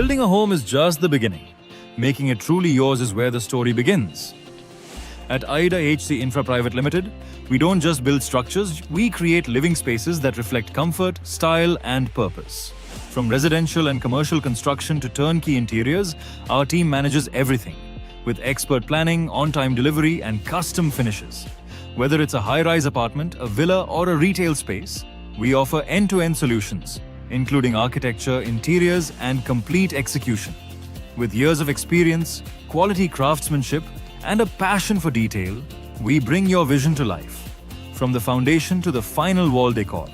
Building a home is just the beginning. Making it truly yours is where the story begins. At AIDA HC Infra Private Limited, we don't just build structures, we create living spaces that reflect comfort, style, and purpose. From residential and commercial construction to turnkey interiors, our team manages everything, with expert planning, on-time delivery, and custom finishes. Whether it's a high-rise apartment, a villa, or a retail space, we offer end-to-end solutions, including architecture, interiors, and complete execution. With years of experience, quality craftsmanship, and a passion for detail, we bring your vision to life. From the foundation to the final wall decor,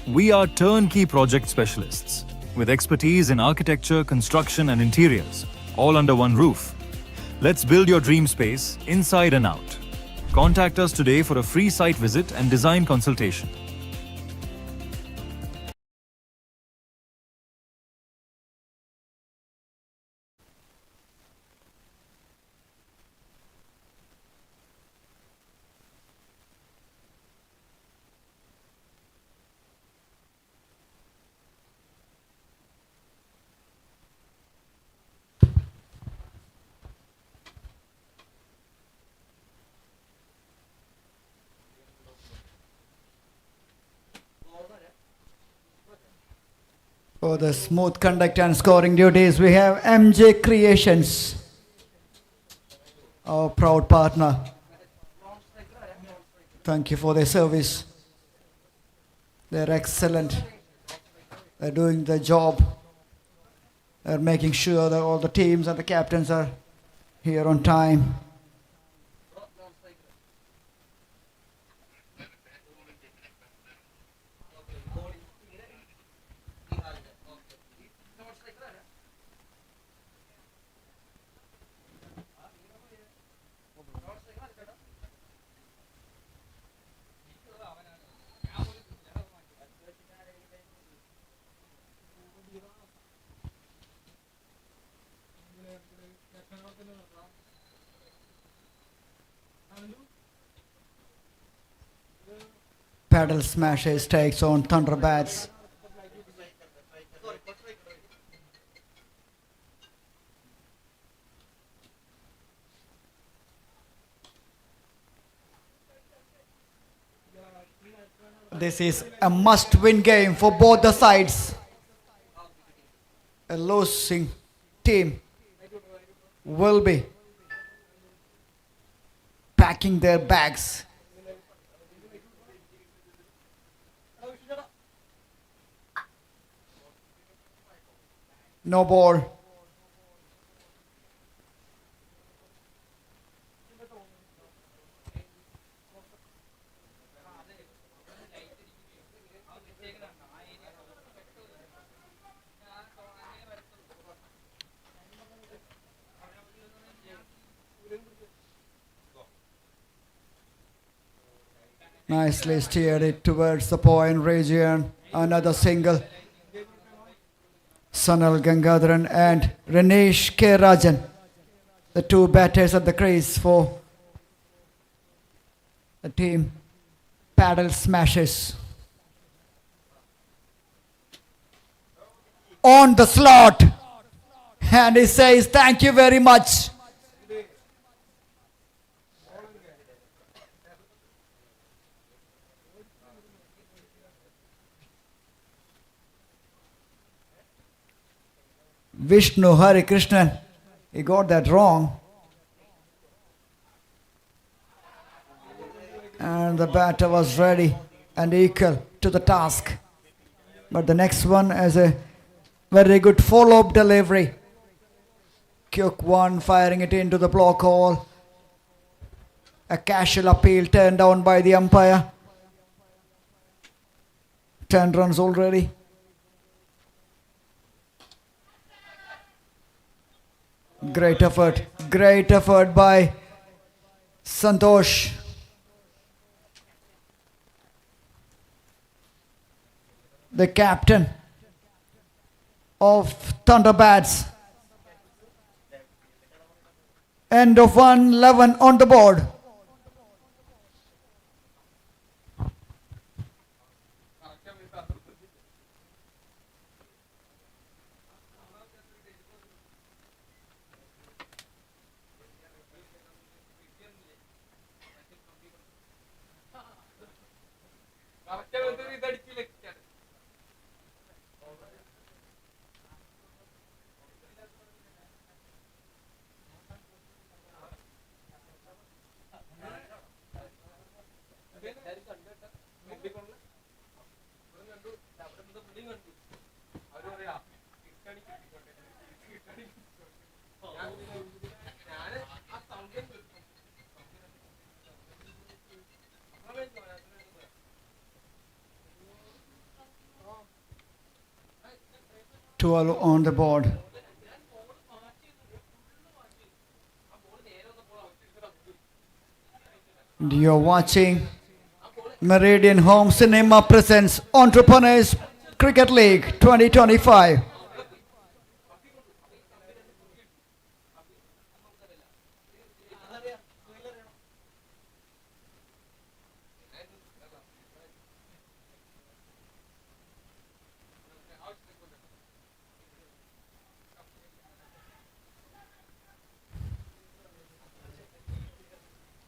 we are turnkey project specialists, with expertise in architecture, construction, and interiors, all under one roof. Let's build your dream space inside and out. Contact us today for a free site visit and design consultation. For the smooth conduct and scoring duties, we have MJ Creations, our proud partner. Thank you for their service. They're excellent. They're doing the job. They're making sure that all the teams and the captains are here on time. Paddle Smashes takes on Thunderbats. This is a must-win game for both the sides. A losing team will be packing their bags. No ball. Nicely steered it towards the point region. Another single. Sanal Gangadharan and Ranesh K. Rajan, the two batters at the crease for the team. Paddle Smashes. On the slot. And he says, thank you very much. Vishnu Hari Krishnan, he got that wrong. And the batter was ready and equal to the task. But the next one has a very good follow-up delivery. Quick one, firing it into the block hole. A casual appeal turned down by the umpire. 10 runs already. Great effort by Santosh. The captain of Thunderbats. End of 111 on the board. 12 on the board. And you're watching Meridian Home Cinema presents Entrepreneurs Cricket League 2025.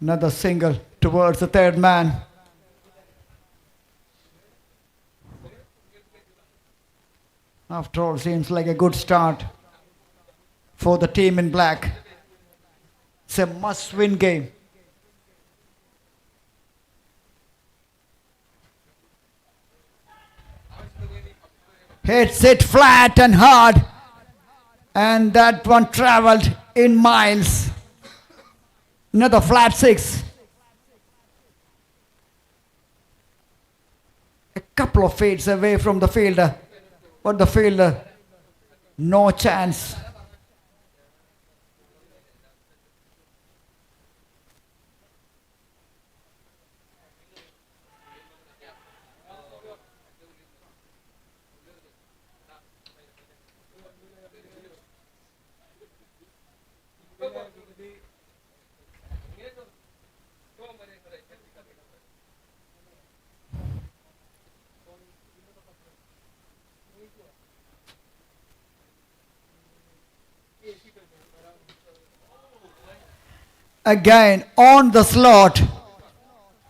Another single towards the third man. After all, seems like a good start for the team in black. It's a must-win game. Hits it flat and hard, and that one traveled in miles. Another flat six. A couple of feet away from the fielder, but the fielder, no chance. Again on the slot.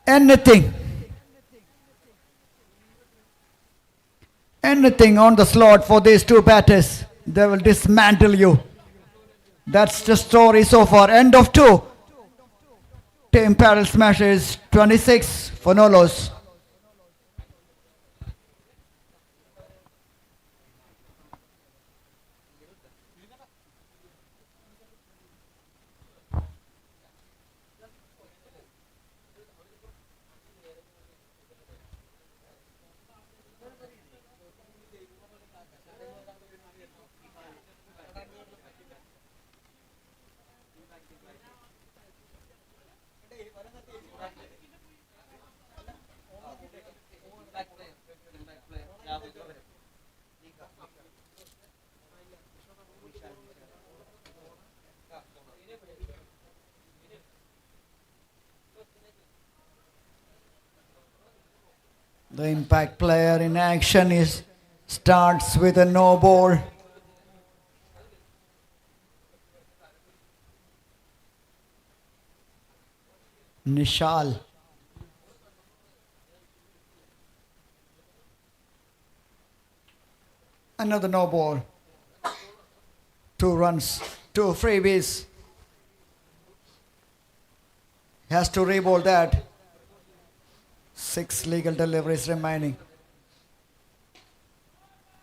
Anything on the slot for these two batters. They will dismantle you. That's the story so far. End of two. Team Paddle Smashers 26 for no loss. The impact player in action starts with a no ball. Nishal. Another no ball. 2 runs, 2 freebies. Has to re-ball that. 6 legal deliveries remaining.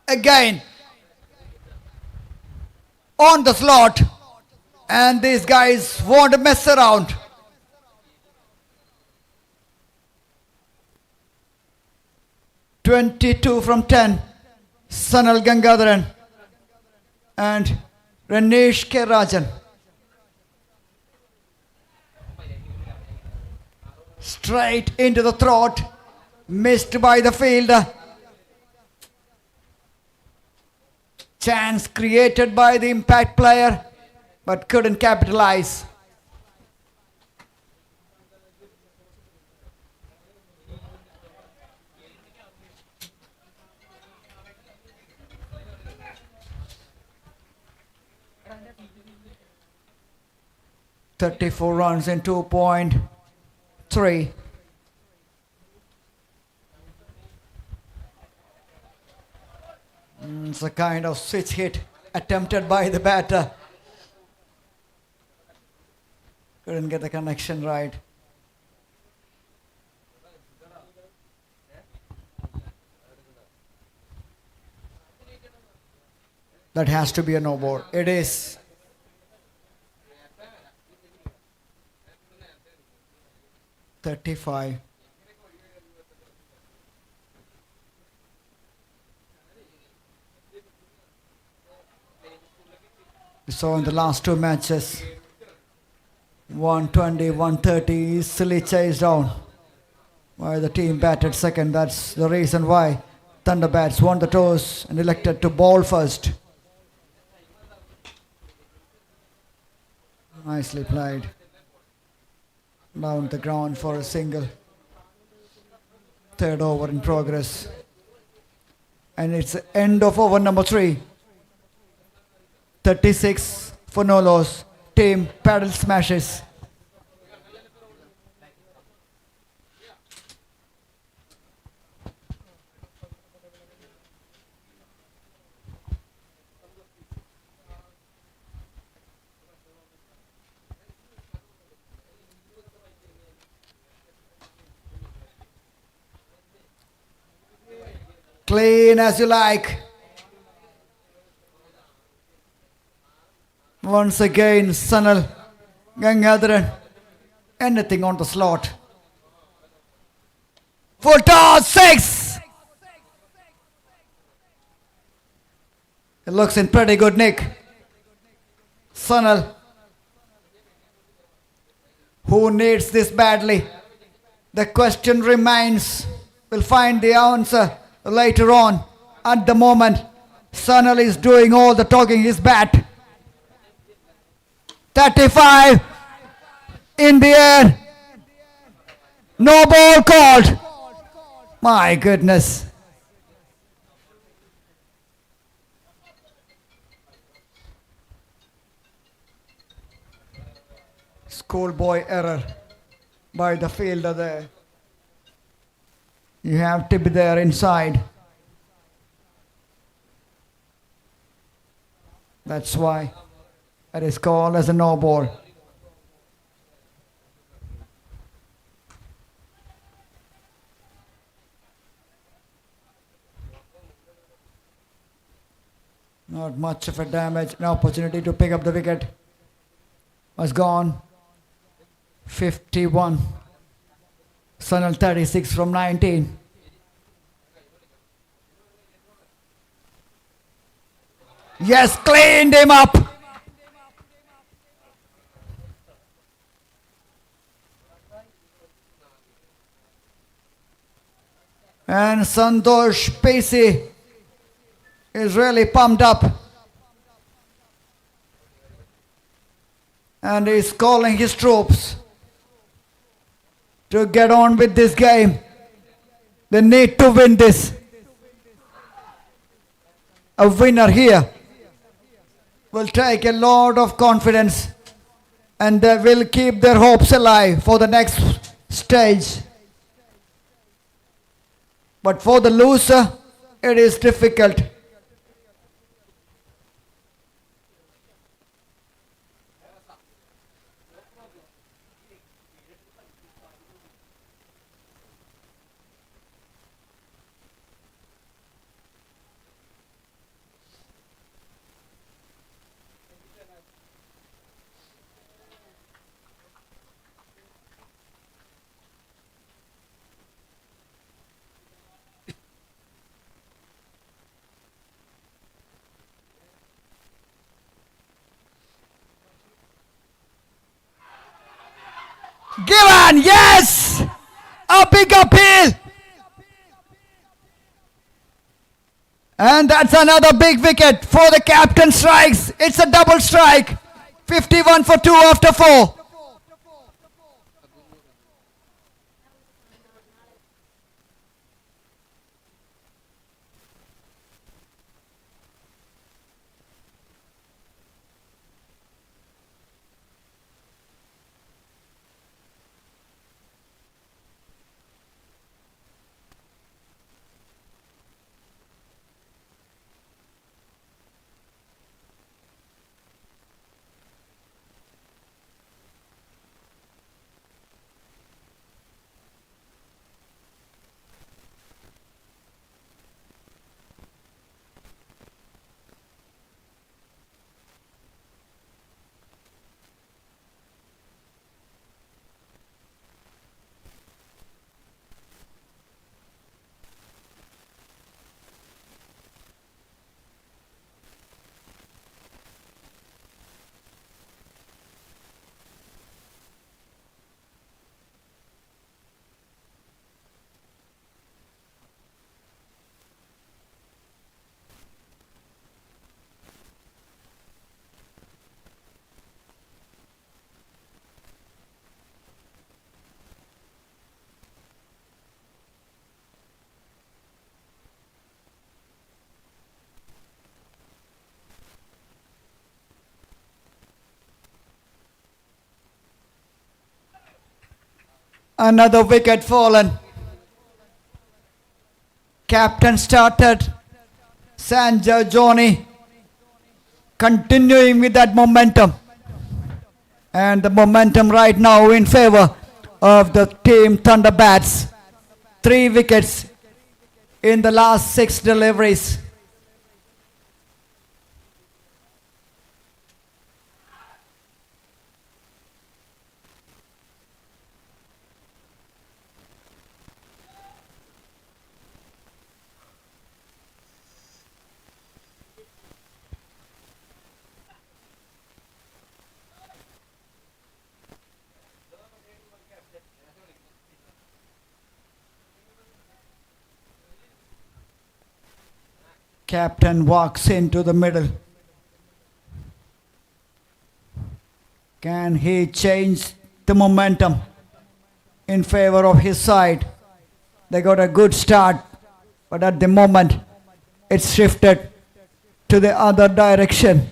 Again on the slot, and these guys won't mess around. "22 from 10, Sanal Gangadharan and Ranish K. Rajan. Straight into the throat, missed by the fielder. Chance created by the impact player, but couldn't capitalize. "34 runs in 2.3. It's a kind of switch hit attempted by the batter. Couldn't get the connection right. That has to be a no ball. It is. "35. saw in the last two matches, 120, 130 easily chased down by the team batted second. That's the reason why Thunderbats won the toss and elected to bowl first. Nicely played. Down the ground for a single. Third over in progress. And it's the end of over number 3. 36 for no loss. Team paddle smashes. Clean as you like. Once again, Sanal, Gangadharan, anything on the slot. Full toss, 6! It looks in pretty good nick. Sanal, who needs this badly? The question remains. We'll find the answer later on. At the moment, Sanal is doing all the talking, his bat. 35 in the air. No ball called. My goodness. Schoolboy error by the fielder there. You have to be there inside. That's why it is called as a no ball. Not much of a damage. An opportunity to pick up the wicket was gone. 51. Sunil 36 from 19. Yes, cleaned him up. And Santosh Pesi is really pumped up. And he's calling his troops to get on with this game. They need to win this. A winner here will take a lot of confidence and they will keep their hopes alive for the next stage. But for the loser, it is difficult. Given, yes! A big appeal! And that's another big wicket for the captain strikes. It's a double strike. 51 for 2 after 4. Another wicket fallen. Captain started. Sanjay Johnny continuing with that momentum. And the momentum right now in favor of the team Thunderbats. 3 wickets in the last 6 deliveries. Captain walks into the middle. Can he change the momentum in favor of his side? They got a good start, but at the moment it's shifted to the other direction.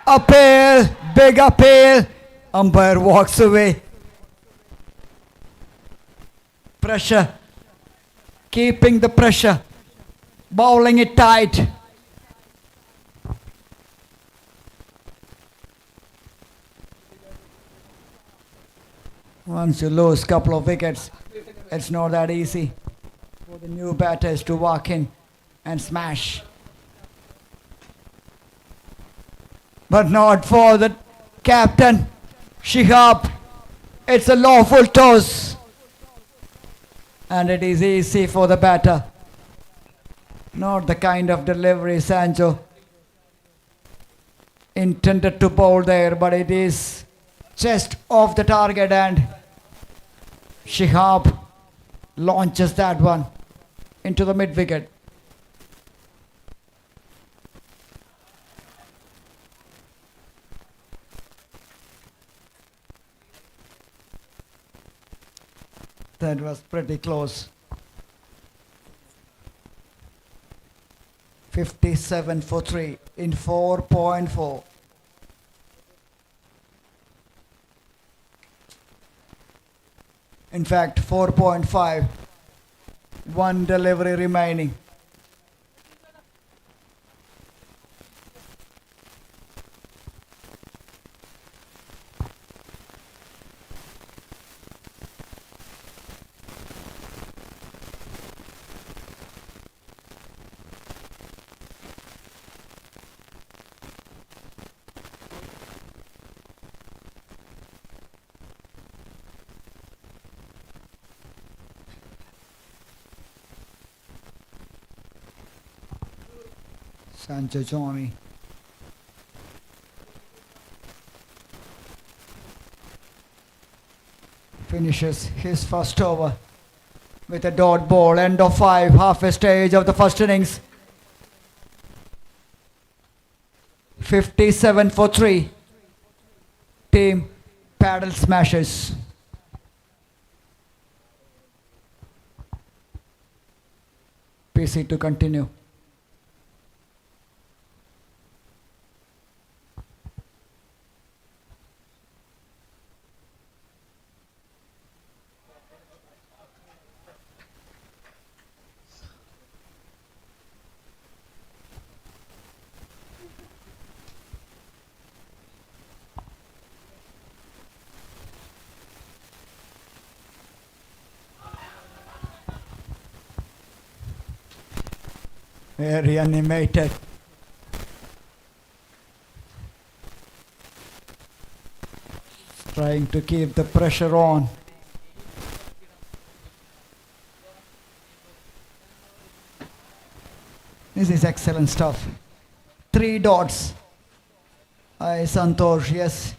Appeal, big appeal. Umpire walks away. Pressure, keeping the pressure, bowling it tight. Once you lose a couple of wickets, it's not that easy for the new batters to walk in and smash. But not for the captain, Shihab. It's a lawful toss. And it is easy for the batter. Not the kind of delivery Sancho intended to bowl there, but it is just off the target and Shihab launches that one into the mid wicket. That was pretty close. 57 for 3 in 4.4. In fact, 4.5. 1 delivery remaining. Sanjay Johnny. Finishes his first over with a dot ball. End of 5, half a stage of the first innings. 57 for 3. Team paddle smashes. PC to continue. Very animated. Trying to keep the pressure on. This is excellent stuff. 3 dots. Santosh, yes.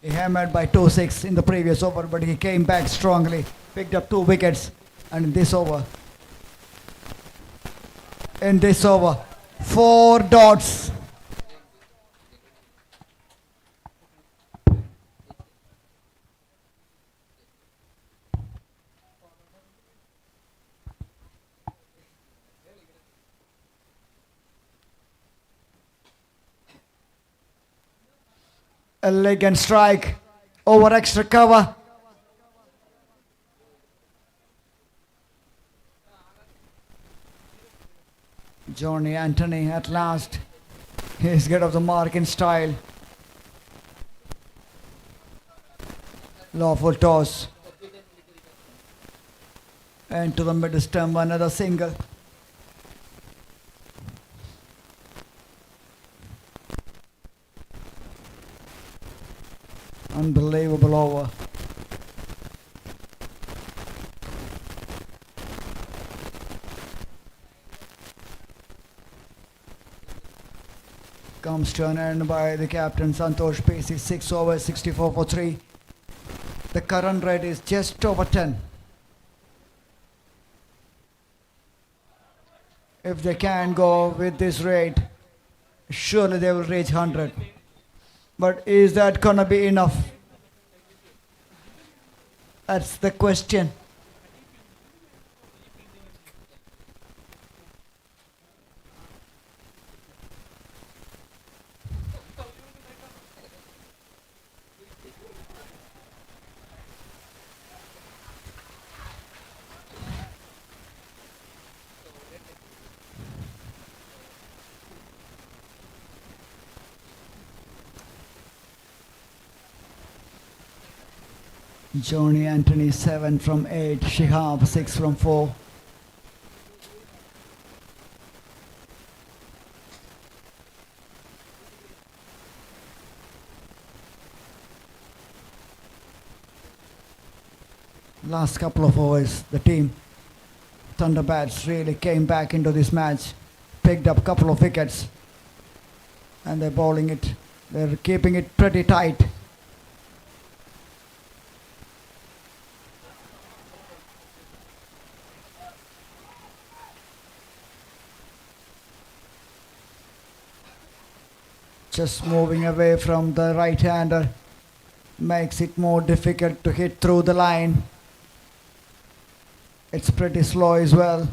He hammered by 2-6 in the previous over, but he came back strongly. Picked up 2 wickets. And in this over, 4 dots. A leg and strike over extra cover. Johnny Anthony at last. He's get off the mark in style. Lawful toss. And to the mid stump, another single. Unbelievable over. Comes to an end by the captain Santosh Pesi, 6 overs, 64 for 3. The current rate is just over 10. If they can go with this rate, surely they will reach 100. But is that gonna be enough? That's the question. Johnny Anthony 7 from 8, Shihab 6 from 4. Last couple of overs, the team Thunderbirds really came back into this match, picked up a couple of wickets, and they're bowling it. They're keeping it pretty tight. Just moving away from the right-hander makes it more difficult to hit through the line. It's pretty slow as well.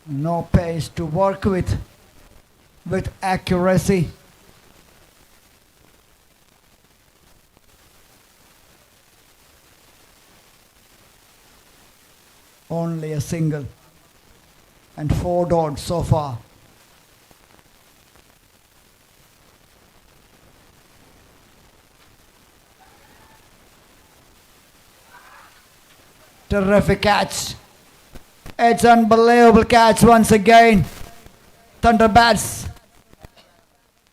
No pace to work with accuracy. Only a single. And 4 dots so far. Terrific catch. It's unbelievable catch once again. Thunderbirds.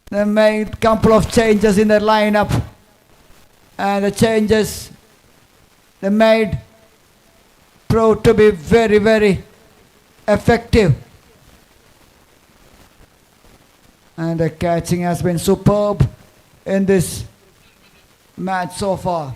They made a couple of changes in their lineup. And the changes they made proved to be very, very effective. And the catching has been superb in this match so far.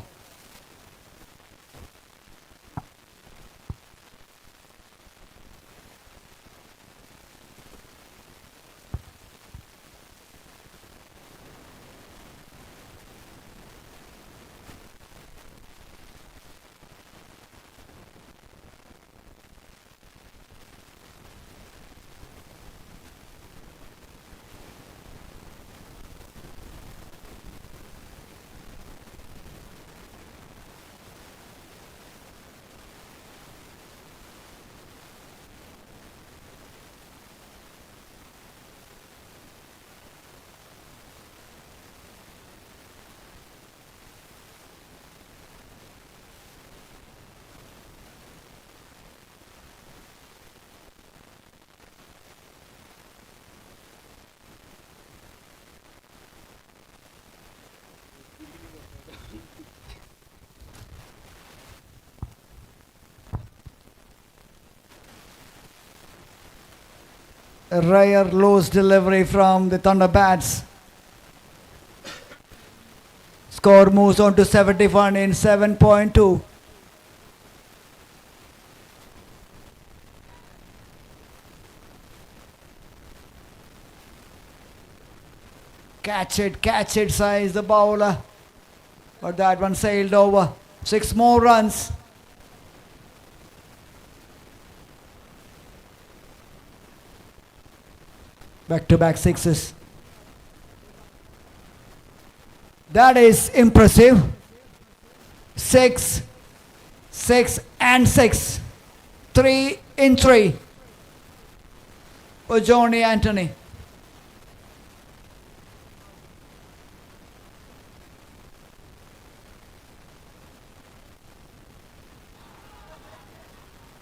A rare loose delivery from the Thunderbirds. Score moves on to 71 in 7.2. Catch it, size the bowler. But that one sailed over. 6 more runs. Back-to-back sixes. That is impressive. 6, 6 and 6. 3 in 3 for Johnny Anthony.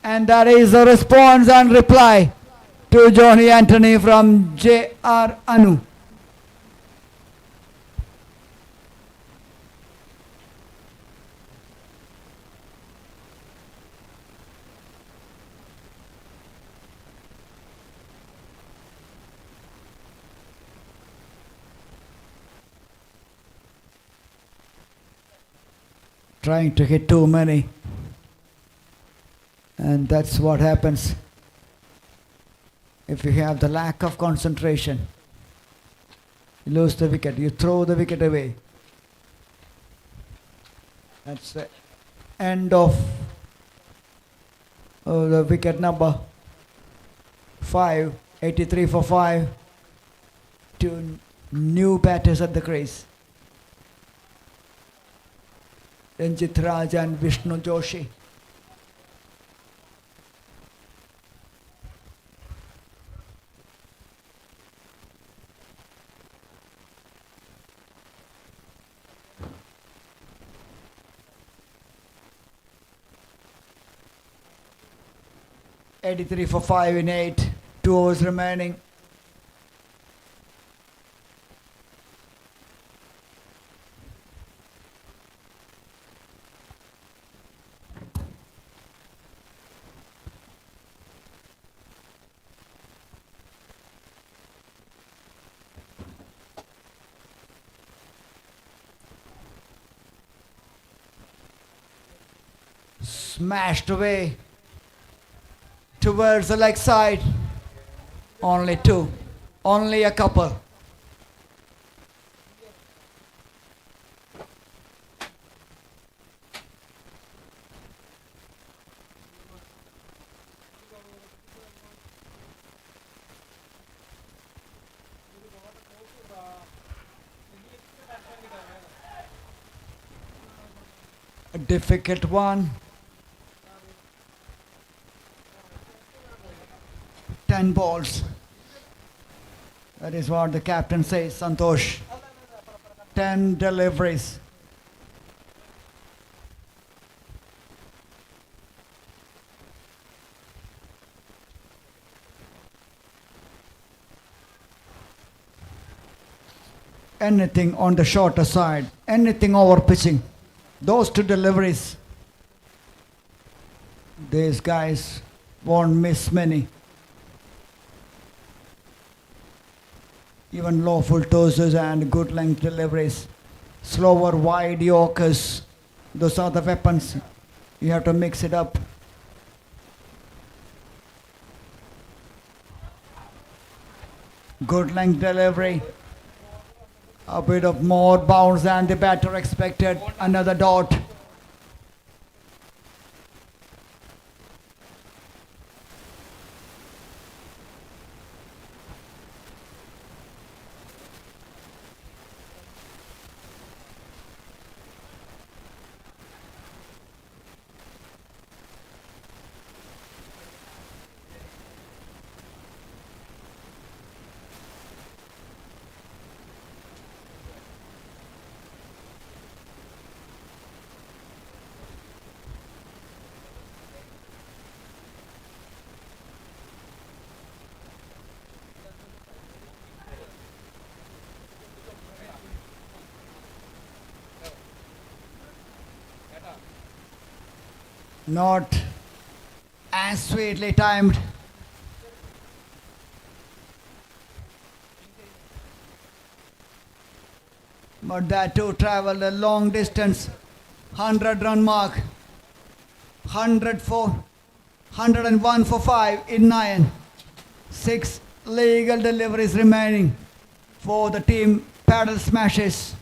And that is a response and reply to Johnny Anthony from J.R. Anu. Trying to hit too many. And that's what happens if you have the lack of concentration. You lose the wicket, you throw the wicket away. That's the end of the wicket number 5, 83 for 5. 2 new batters at the crease. Ranjit Raj and Vishnu Joshi. $83 for 5 in 8. 2 overs remaining. Smashed away towards the leg side. Only 2. Only a couple. A difficult one. 10 balls. That is what the captain says, Santosh. 10 deliveries. Anything on the shorter side, anything over pitching. Those 2 deliveries, these guys won't miss many. Even low full tosses and good length deliveries. Slower wide yorkers. Those are the weapons. You have to mix it up. Good length delivery. A bit of more bounce than the batter expected. Another dot. Not as sweetly timed. But that too traveled a long distance. 100-run mark. 101 for 5 in 9. 6 legal deliveries remaining for the team paddle smashes.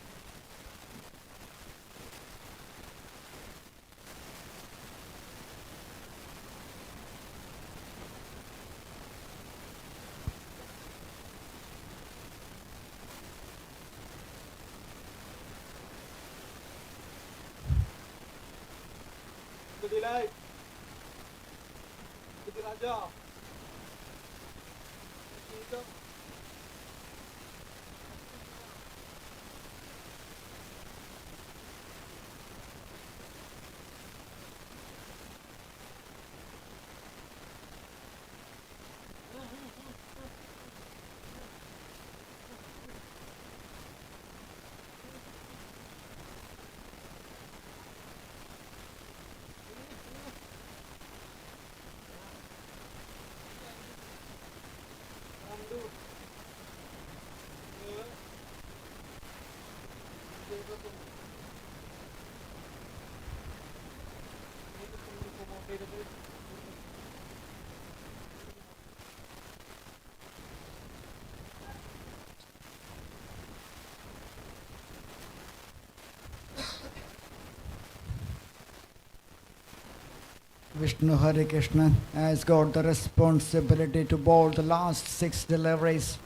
Vishnu Hare Krishna has got the responsibility to bowl the last 6 deliveries.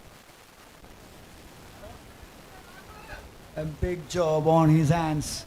A big job on his hands.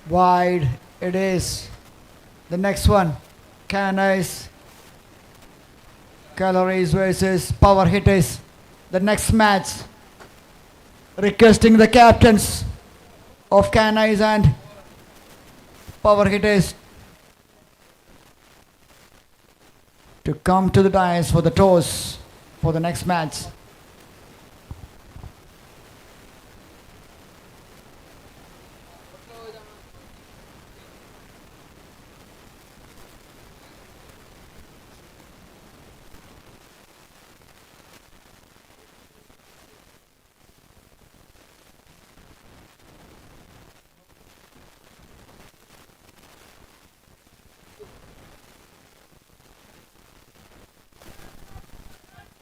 Wide it is. The next one, Canais Calories versus Power Hitters. The next match, requesting the captains of Canais and Power Hitters to come to the dais for the toss for the next match.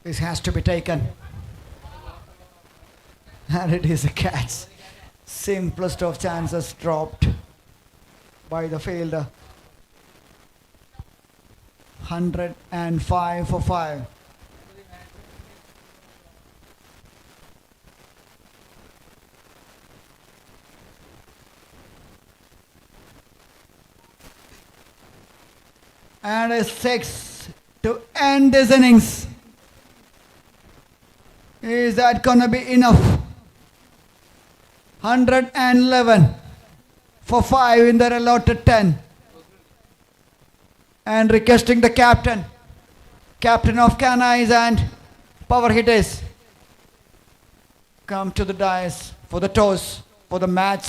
This has to be taken. And it is a catch. Simplest of chances dropped by the fielder. 105 for 5. And a 6 to end this innings. Is that gonna be enough? 111 for 5 in their allotted 10. And requesting the captain of Canais and Power Hitters, come to the dais for the toss for the match.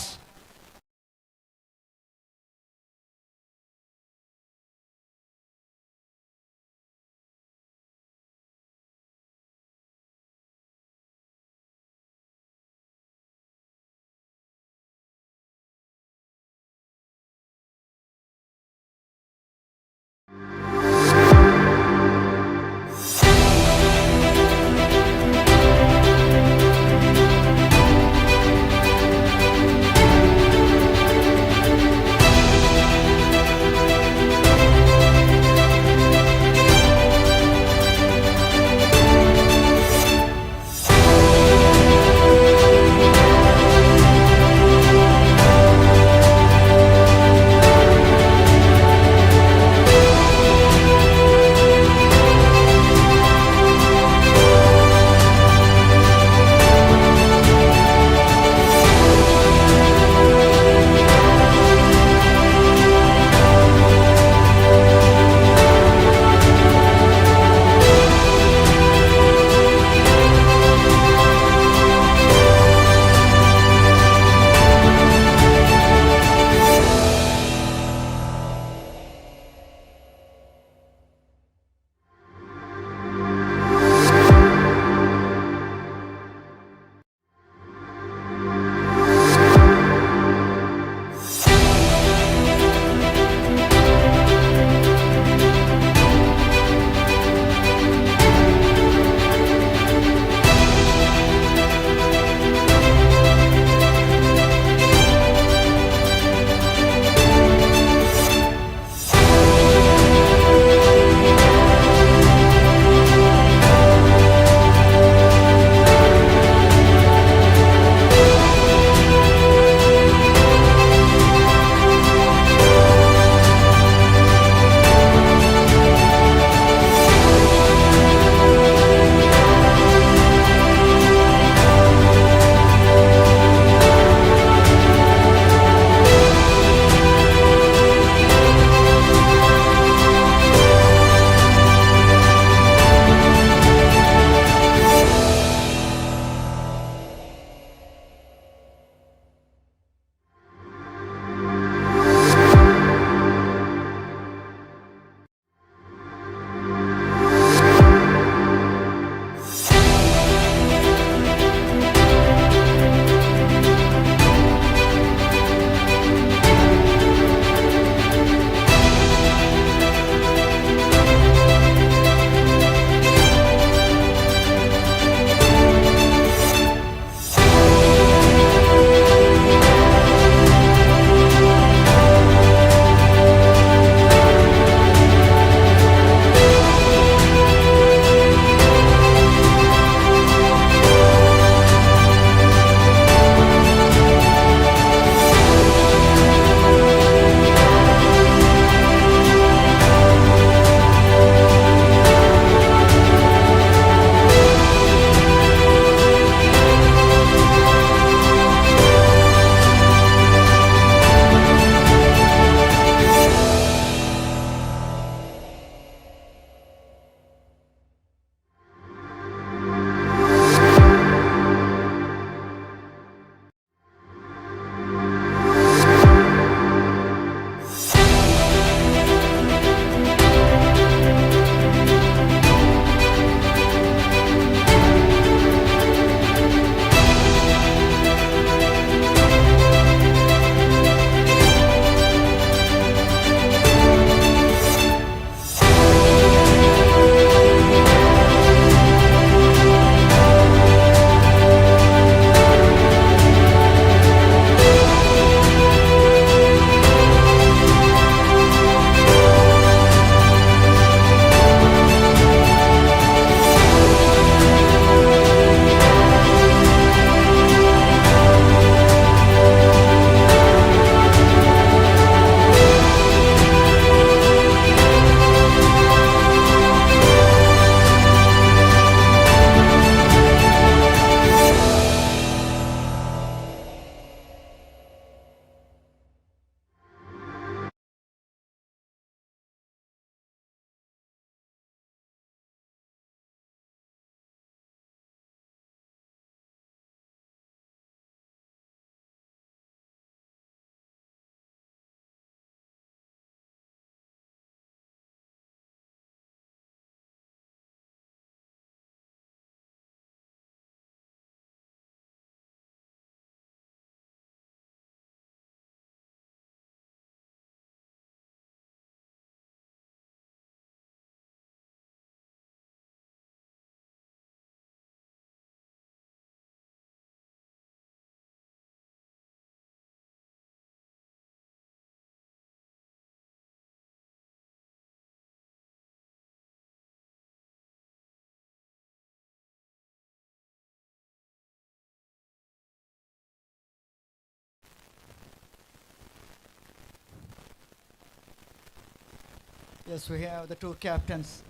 Yes, we have the two captains.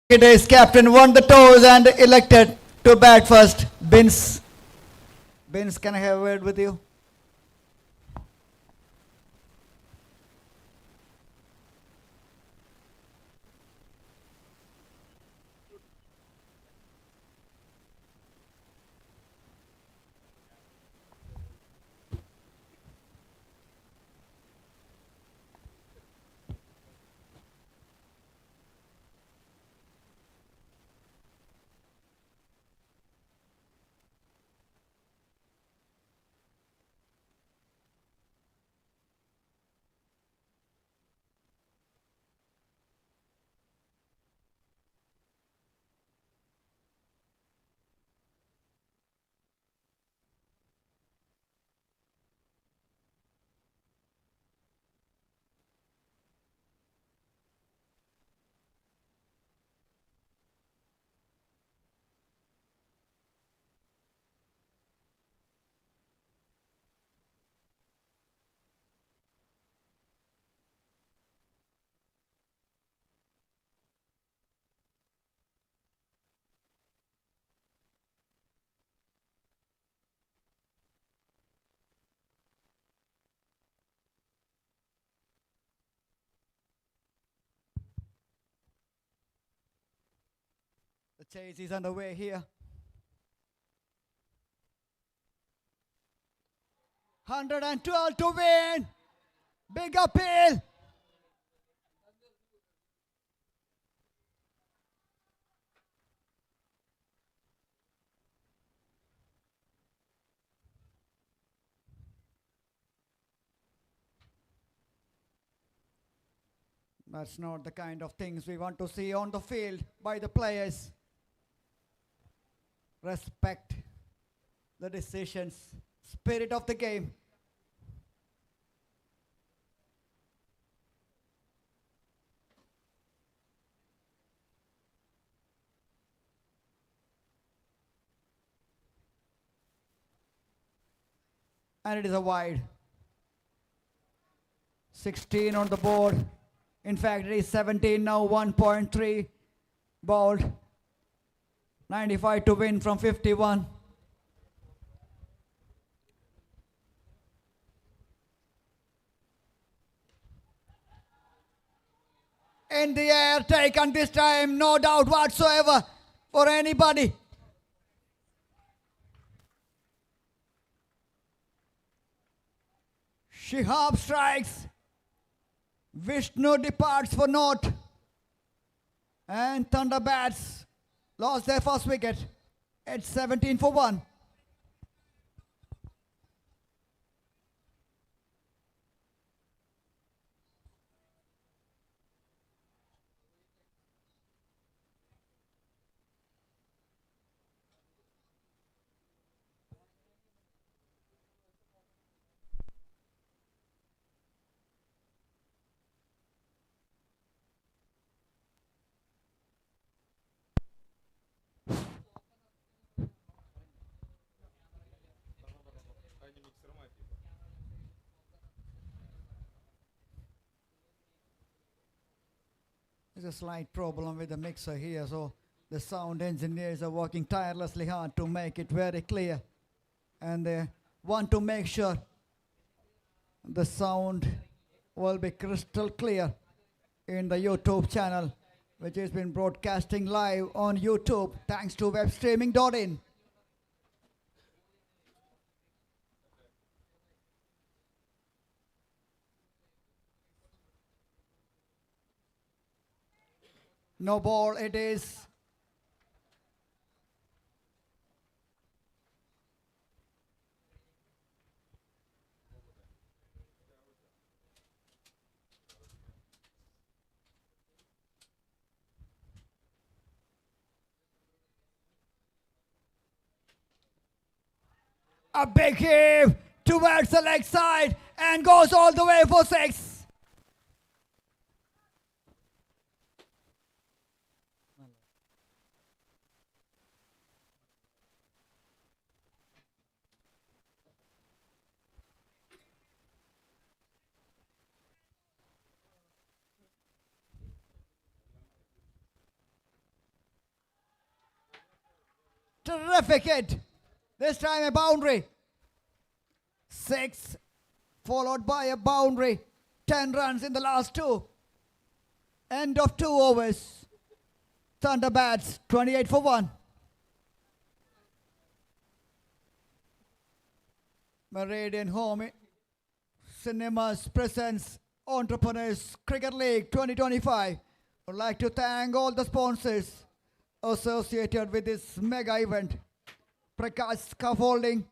Today's captain won the toss and elected to bat first. Bins. Bins, can I have a word with you? The chase is underway here. 112 to win. Big appeal. That's not the kind of things we want to see on the field by the players. Respect the decisions, spirit of the game. And it is a wide. 16 on the board. In fact, it is 17 now, 1.3 ball. 95 to win from 51. In the air, taken this time, no doubt whatsoever for anybody. Shihab strikes. Vishnu departs for naught. And Thunder bats lost their first wicket. It's 17 for 1. There's a slight problem with the mixer here, so the sound engineers are working tirelessly hard to make it very clear. And they want to make sure the sound will be crystal clear in the YouTube channel, which has been broadcasting live on YouTube thanks to webstreaming.in. No ball it is. A big heave towards the leg side and goes all the way for 6. Terrific hit. This time a boundary. 6 followed by a boundary. 10 runs in the last 2. End of 2 overs. Thunderbats 28 for 1. Meridian Home Cinemas presents Entrepreneurs Cricket League 2025. I'd like to thank all the sponsors associated with this mega event. Prakash Scaffolding,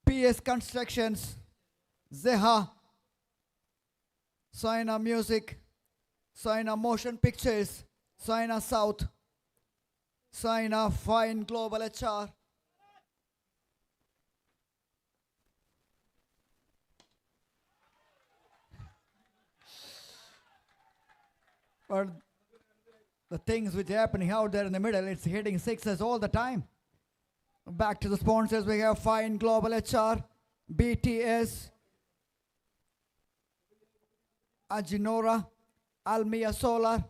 PS Constructions, Zeha, Saina Music, Saina Motion Pictures, Saina South, Saina Fine Global HR, but the things which are happening out there in the middle, it's hitting sixes all the time. Back to the sponsors, we have Fine Global HR, BTS, Aginora, Almia Solar,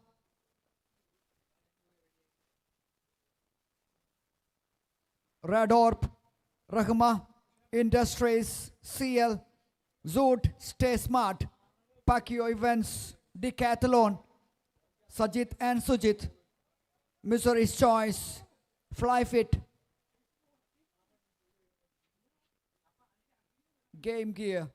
Radorp, Rahma, Industries, CL, Zoot, Stay Smart, Pacquiao Events, Decathlon, Sajit and Sujit, Missouri's Choice, Flyfit, Game Gear.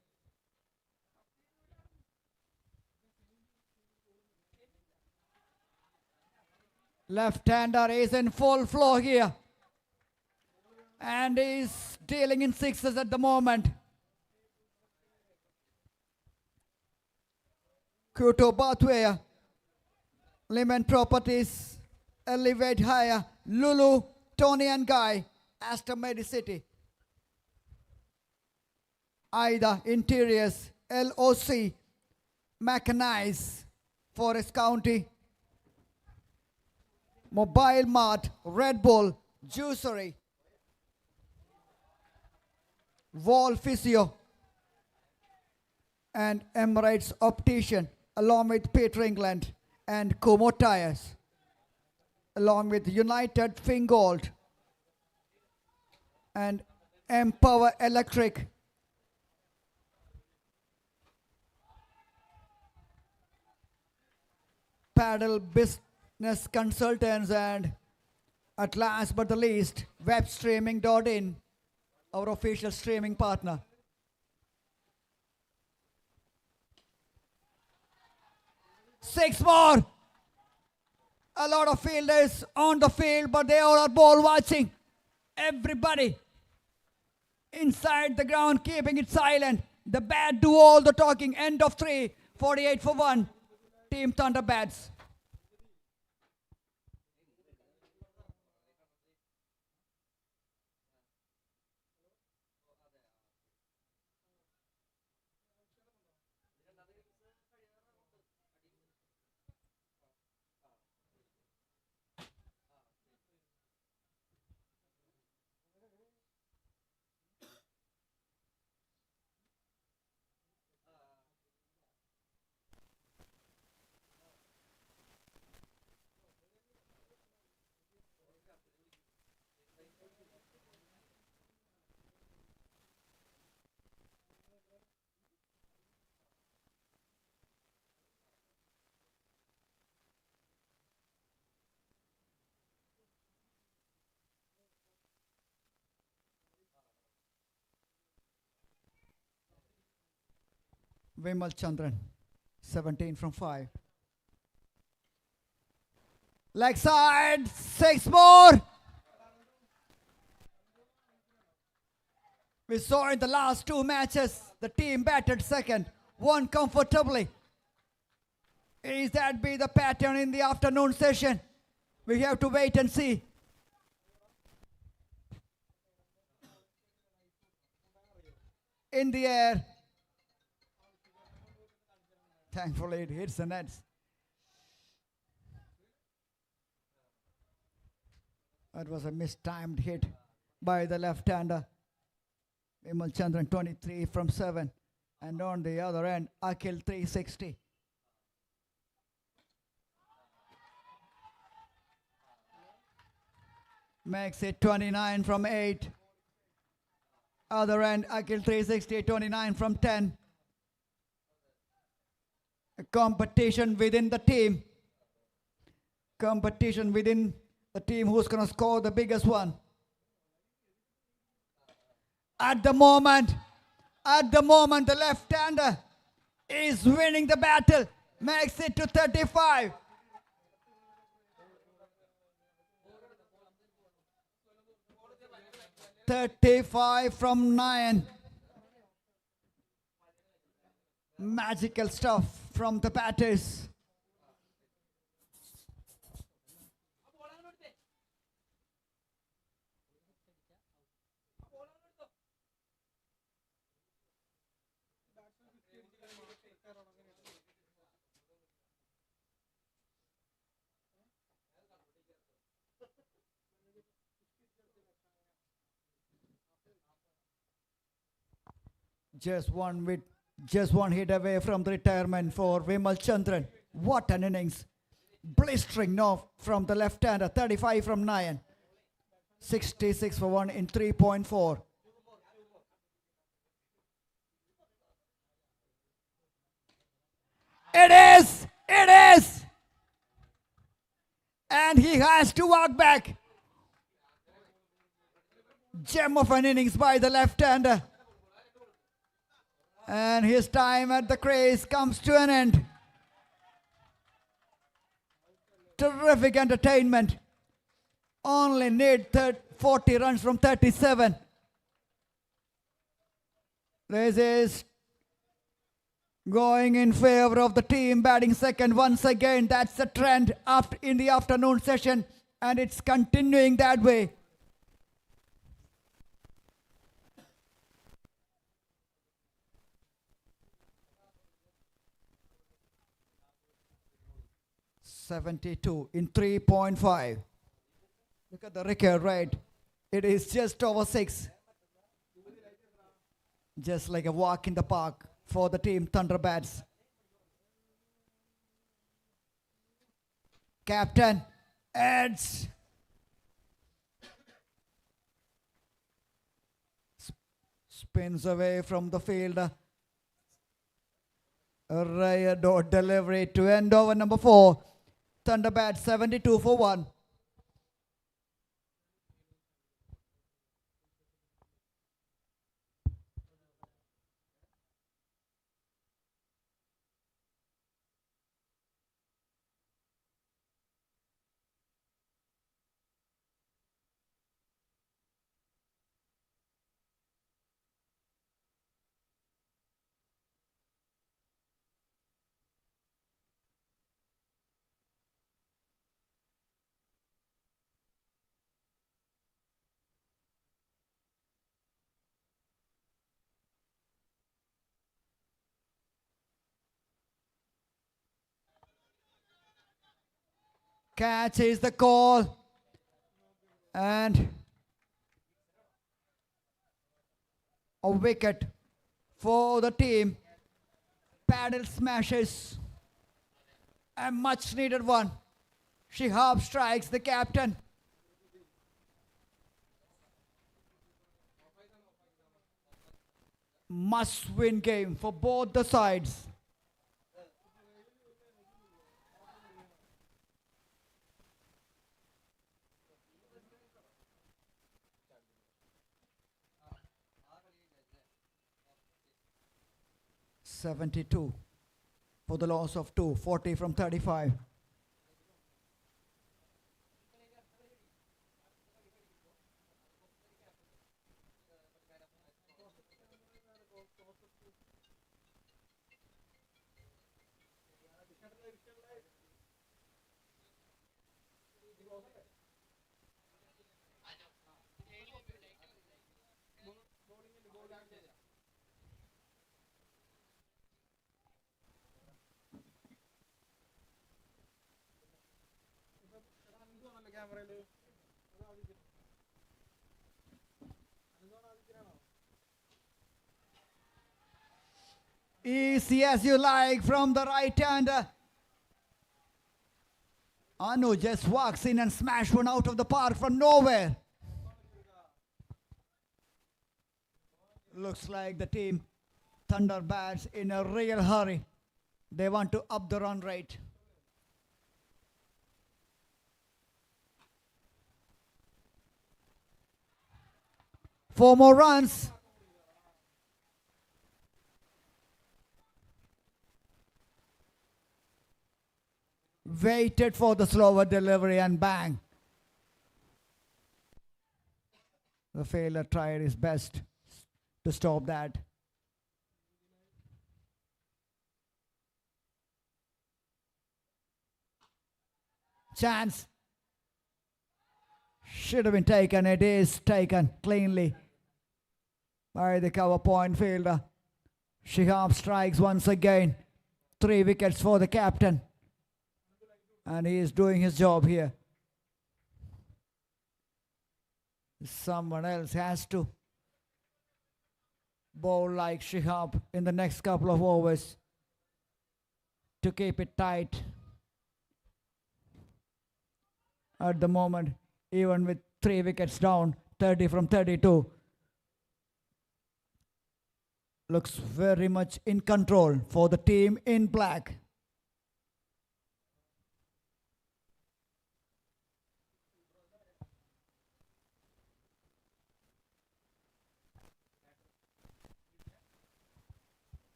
Left-hander is in full flow here and is dealing in sixes at the moment. Kyoto Bathware, Lehman Properties, Elevate Higher, Lulu, Tony and Guy, Aston Medicity, Ida Interiors, LOC, Mechanize, Forest County, Mobile Mart, Red Bull, Juicery, Wall Physio, and Emirates Optician, along with Peter England and Como Tires, along with United Fingold and Empower Electric, Paddle Business Consultants, and at last but the least, webstreaming.in, our official streaming partner. Six more. A lot of fielders on the field, but they all are ball watching. Everybody inside the ground keeping it silent. The bat do all the talking. End of 3, 48 for 1. Team Thunderbats. Vimal Chandran, 17 from 5. Leg side, 6 more. We saw in the last 2 matches, the team batted second, won comfortably. Is that be the pattern in the afternoon session? We have to wait and see. In the air. Thankfully, it hits the nets. That was a mistimed hit by the left-hander. Vimal Chandran 23 from 7. And on the other end, Akhil 360. Makes it 29 from 8. Other end, Akhil 360, 29 from 10. A competition within the team. Competition within the team who's going to score the biggest one. At the moment, the left-hander is winning the battle. Makes it to 35. .35 from 9. Magical stuff from the batters. Just one hit away from the retirement for Vimal Chandran. What an innings. Blistering no from the left-hander, 35 from 9. 66 for 1 in 3.4. It is! It is! And he has to walk back. Gem of an innings by the left-hander. And his time at the crease comes to an end. Terrific entertainment. Only need 40 runs from 37. This is going in favor of the team batting second once again. That's the trend in the afternoon session, and it's continuing that way. .72 in 3.5. Look at the record rate. It is just over 6. Just like a walk in the park for the team Thunderbirds. Captain adds. Spins away from the fielder. A rare door delivery to end over number 4. Thunderbirds 72 for 1. Catch is the call. And a wicket for the team. Paddle smashes. A much needed one. Shihab strikes the captain. Must win game for both the sides. 72 for the loss of 2, 40 from 35. Easy as you like from the right hander. Anu just walks in and smash one out of the park from nowhere. Looks like the team Thunderbirds in a real hurry. They want to up the run rate. Four more runs. Waited for the slower delivery and bang. The fielder tried his best to stop that. Chance. Should have been taken. It is taken cleanly by the cover point fielder. Shihab strikes once again. 3 wickets for the captain. And he is doing his job here. Someone else has to bowl like Shihab in the next couple of overs to keep it tight. At the moment, even with 3 wickets down, 30 from 32, looks very much in control for the team in black.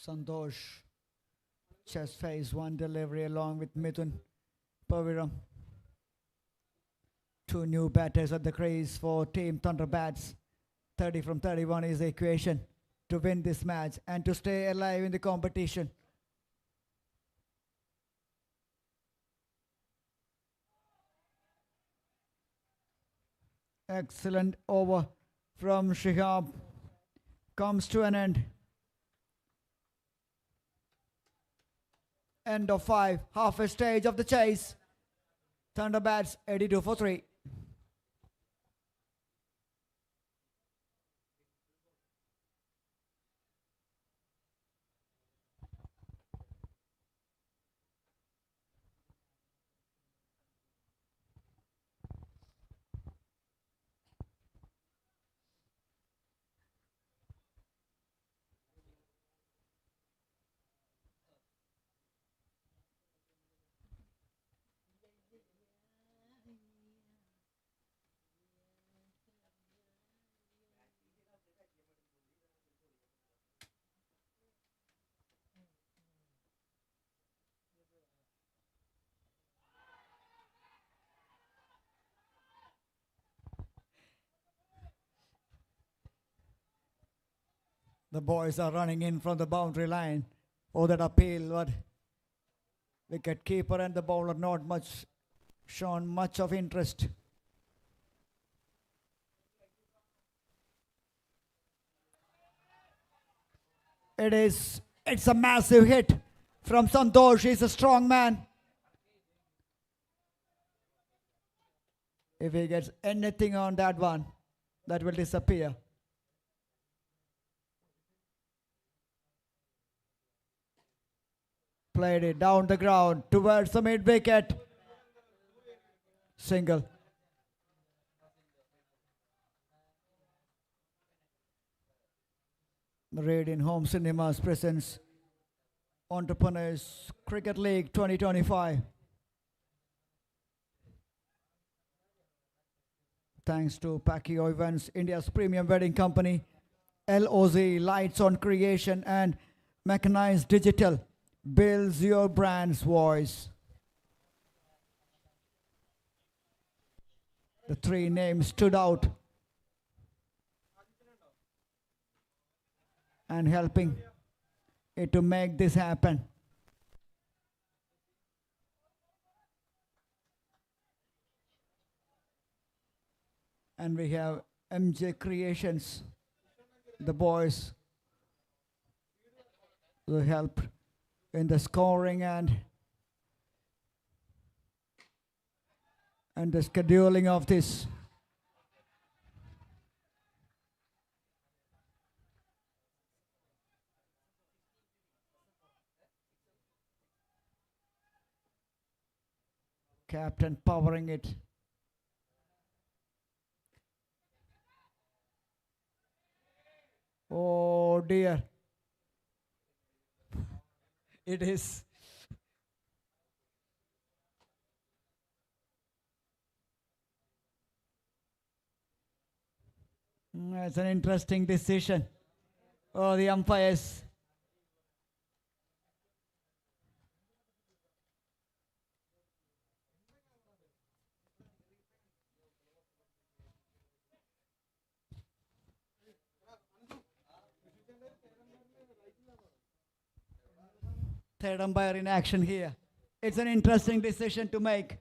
Santosh just faced one delivery along with Mithun Paviram. 2 new batters at the crease for Team Thunderbirds. 30 from 31 is the equation to win this match and to stay alive in the competition. Excellent over from Shihab comes to an end. End of 5, half a stage of the chase. Thunderbirds 82 for 3. The boys are running in from the boundary line for that appeal, but wicket keeper and the bowler not much shown much of interest. It's a massive hit from Santosh. He's a strong man. If he gets anything on that one, that will disappear. Played it down the ground towards the mid wicket. Single. Meridian Home Cinemas presents Entrepreneurs Cricket League 2025. Thanks to Pacquiao Events, India's premium wedding company, LOZ Lights on Creation and Mechanized Digital builds your brand's voice. The three names stood out and helping it to make this happen. And we have MJ Creations, the boys who help in the scoring and the scheduling of this. Captain powering it. Oh dear. It is. It's an interesting decision. Oh, the umpires. Third umpire in action here. It's an interesting decision to make.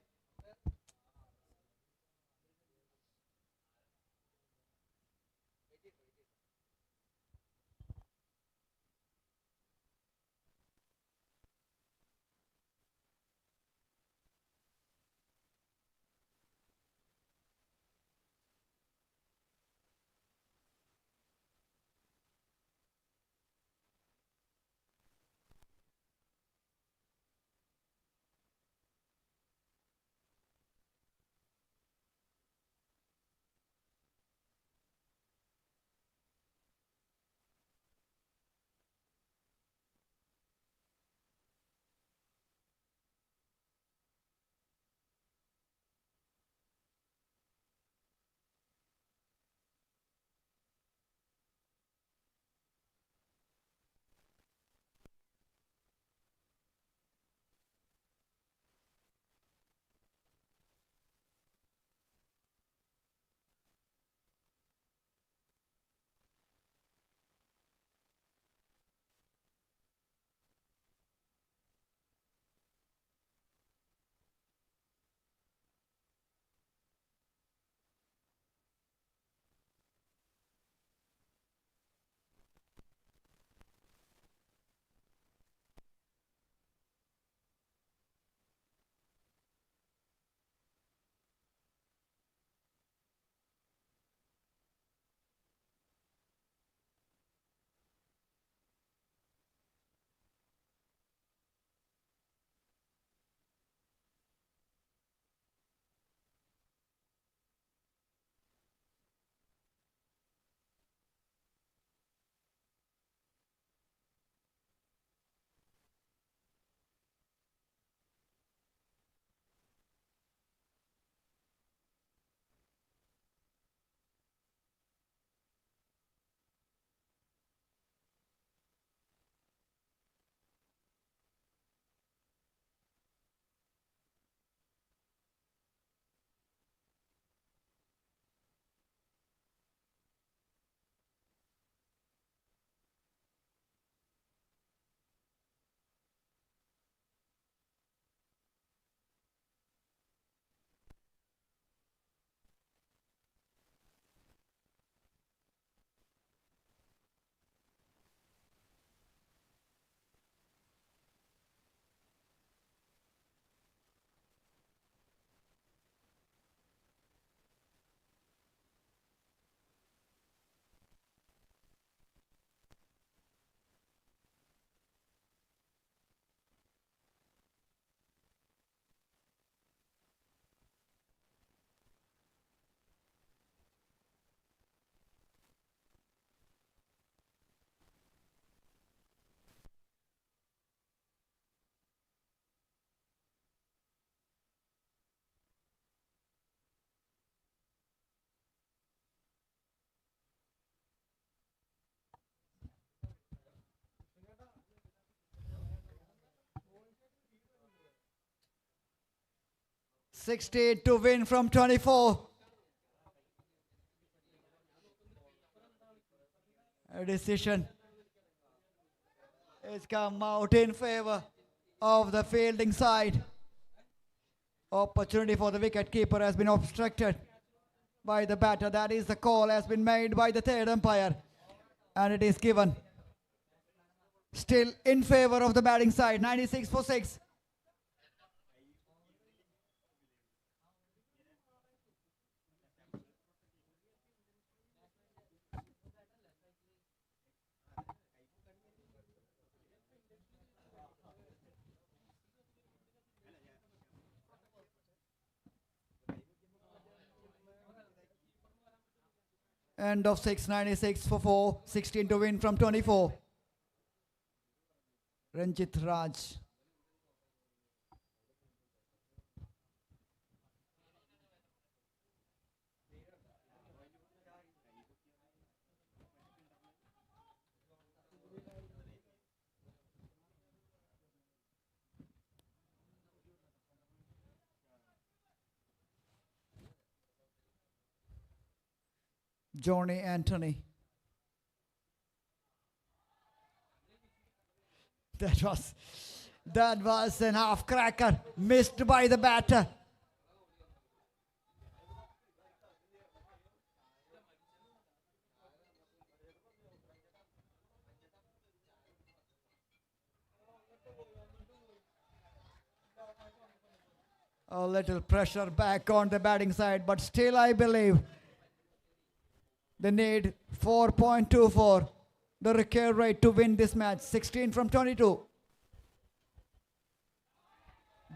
16 to win from 24. A decision has come out in favor of the fielding side. Opportunity for the wicket keeper has been obstructed by the batter. That is the call has been made by the third umpire, and it is given. Still in favor of the batting side. 96 for 6. End of 6. 96 for 4. 16 to win from 24. Ranjit Raj. Johnny Anthony. That was an half cracker missed by the batter. A little pressure back on the batting side, but still I believe they need 4.24, the required rate to win this match. 16 from 22.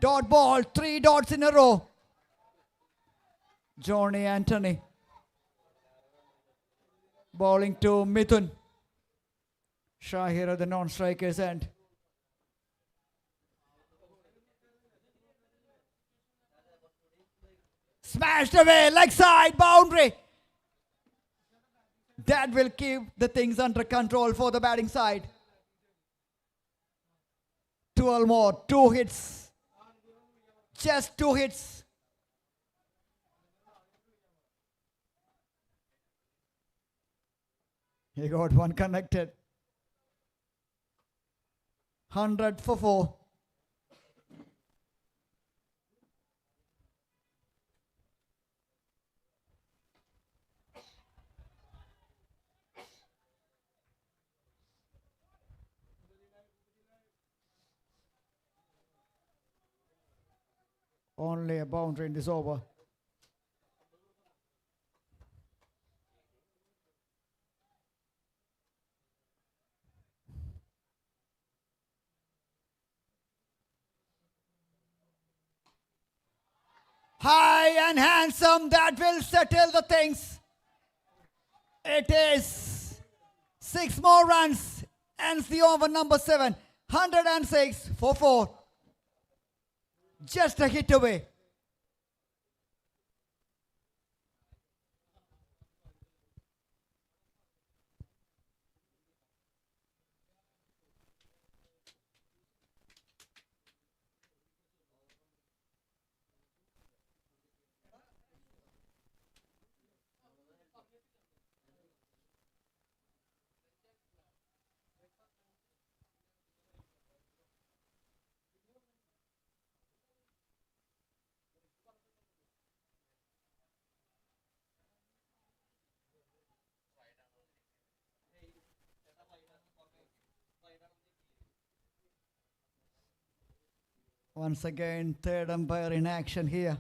Dot ball, 3 dots in a row. Johnny Anthony bowling to Mithun. Shahir at the non-striker's end. Smashed away, leg side, boundary. That will keep the things under control for the batting side. 12 more, 2 hits. Just 2 hits. He got one connected. 100 for 4. Only a boundary in this over. High and handsome, that will settle the things. It is 6 more runs. Ends the over number 7. 106 for 4. Just a hit away. Once again, third umpire in action here.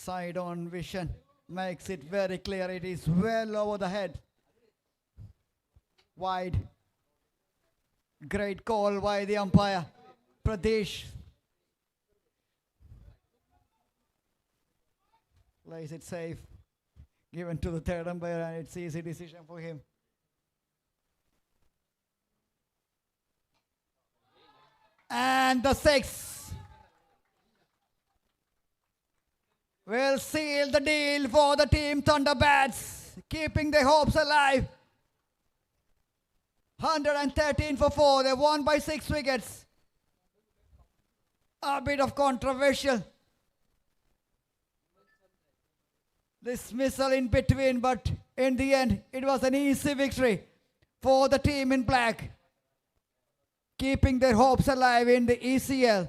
Side on vision makes it very clear. It is well over the head. Wide. Great call by the umpire, Pradesh. Plays it safe. Given to the third umpire, and it's easy decision for him. And the 6 will seal the deal for the team Thunderbirds, keeping their hopes alive. 113 for 4. They won by 6 wickets. A bit of controversial dismissal in between, but in the end, it was an easy victory for the team in black, keeping their hopes alive in the ECL.